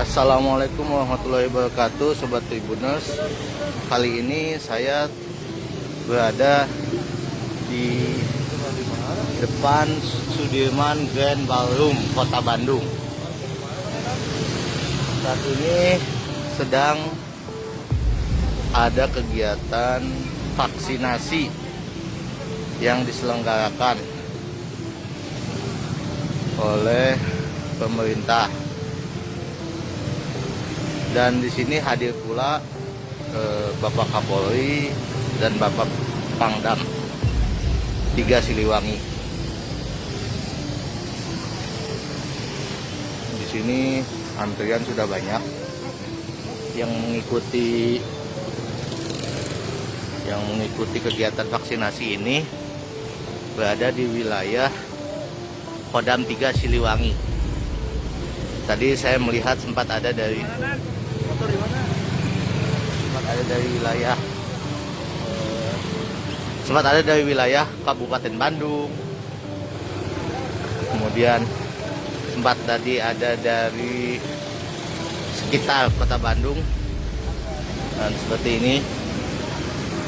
Assalamualaikum warahmatullahi wabarakatuh, Sobat Tribuners. Kali ini saya berada di depan Sudirman Grand Ballroom, Kota Bandung. Saat ini sedang ada kegiatan vaksinasi yang diselenggarakan oleh pemerintah. Dan di sini hadir pula Bapak Kapolri dan Bapak Pangdam 3 Siliwangi. Di sini antrian sudah banyak yang mengikuti kegiatan vaksinasi ini berada di wilayah Kodam 3 Siliwangi. Tadi saya melihat sempat ada dari wilayah Kabupaten Bandung. Kemudian sempat tadi ada dari sekitar Kota Bandung. Dan seperti ini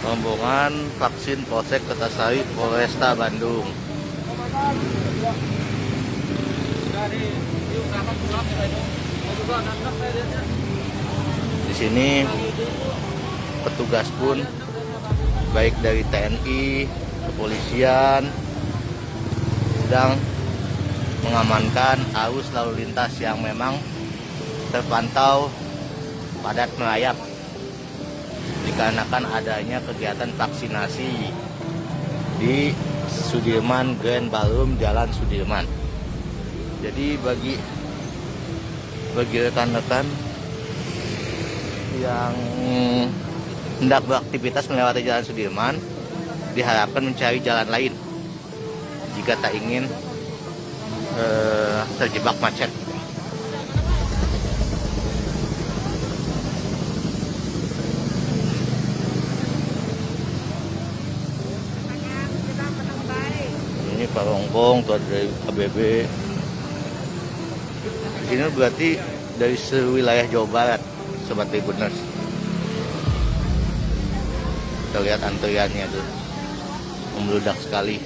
rombongan vaksin Polsek Kertasari Polresta Bandung. Di sini petugas pun baik dari TNI, kepolisian sedang mengamankan arus lalu lintas yang memang terpantau padat merayap dikarenakan adanya kegiatan vaksinasi di Sudirman Grand Ballroom Jalan Sudirman. Jadi bagi rekan-rekan yang hendak beraktivitas melewati Jalan Sudirman, diharapkan mencari jalan lain jika tak ingin terjebak macet. Ini Pak Rongkong, tuh dari ABB. Di sini berarti dari sewilayah Jawa Barat, Sobat Tribuners. Kita lihat antriannya tuh membludak sekali.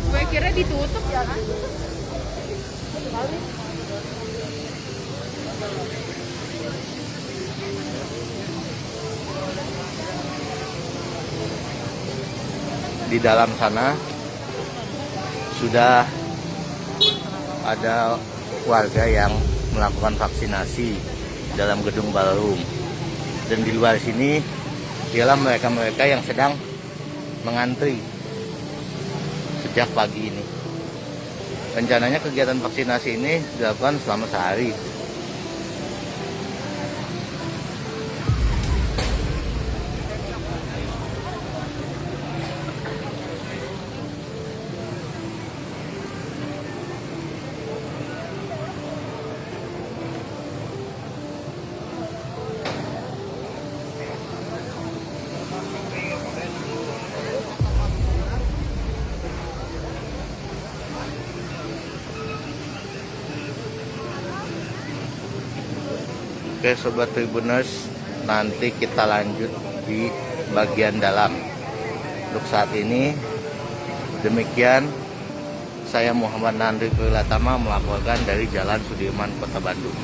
Gue kira ditutup ya kan? Di dalam sana sudah ada warga yang melakukan vaksinasi dalam gedung ballroom, dan di luar sini ialah mereka-mereka yang sedang mengantri sejak pagi ini. Rencananya kegiatan vaksinasi ini dilakukan selama sehari. Oke Sobat Tribuners, nanti kita lanjut di bagian dalam. Untuk saat ini demikian, saya Muhammad Nandri Prillatama melaporkan dari Jalan Sudirman, Kota Bandung.